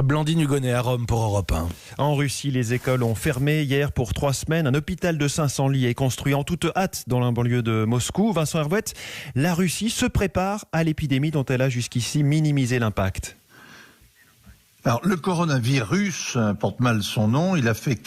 Blandine Hugonnet à Rome pour Europe 1. En Russie, les écoles ont fermé hier pour 3 semaines. Un hôpital de 500 lits est construit en toute hâte dans la banlieue de Moscou. Vincent Hervouet, la Russie se prépare à l'épidémie dont elle a jusqu'ici minimisé l'impact. Alors, le coronavirus porte mal son nom. Il a fait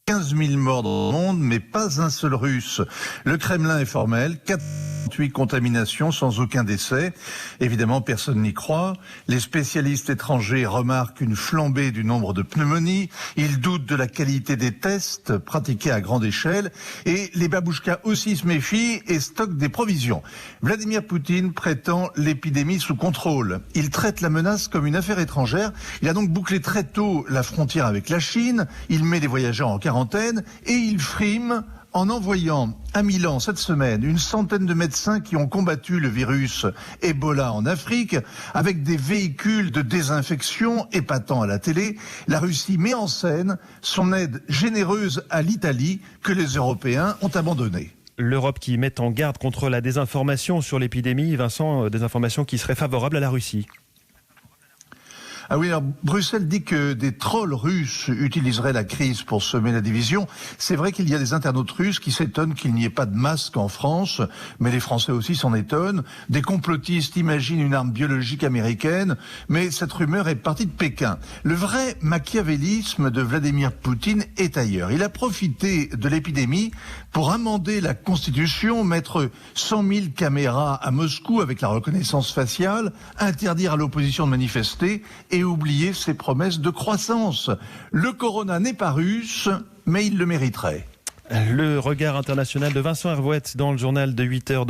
15 000 morts dans le monde, mais pas un seul Russe. Le Kremlin est formel, 48 contaminations sans aucun décès. Évidemment, personne n'y croit. Les spécialistes étrangers remarquent une flambée du nombre de pneumonies. Ils doutent de la qualité des tests pratiqués à grande échelle. Et les babouchkas aussi se méfient et stockent des provisions. Vladimir Poutine prétend l'épidémie sous contrôle. Il traite la menace comme une affaire étrangère. Il a donc bouclé très tôt la frontière avec la Chine. Il met les voyageurs en quarantaine et il frime en envoyant à Milan cette semaine une centaine de médecins qui ont combattu le virus Ebola en Afrique avec des véhicules de désinfection épatant à la télé. La Russie met en scène son aide généreuse à l'Italie que les Européens ont abandonnée. L'Europe qui met en garde contre la désinformation sur l'épidémie, Vincent, des informations qui seraient favorables à la Russie. Ah oui, alors Bruxelles dit que des trolls russes utiliseraient la crise pour semer la division. C'est vrai qu'il y a des internautes russes qui s'étonnent qu'il n'y ait pas de masque en France, mais les Français aussi s'en étonnent. Des complotistes imaginent une arme biologique américaine, mais cette rumeur est partie de Pékin. Le vrai machiavélisme de Vladimir Poutine est ailleurs. Il a profité de l'épidémie pour amender la Constitution, mettre 100 000 caméras à Moscou avec la reconnaissance faciale, interdire à l'opposition de manifester et oublier ses promesses de croissance. Le corona n'est pas russe, mais il le mériterait. Le regard international de Vincent Hervouet dans le journal de 8h.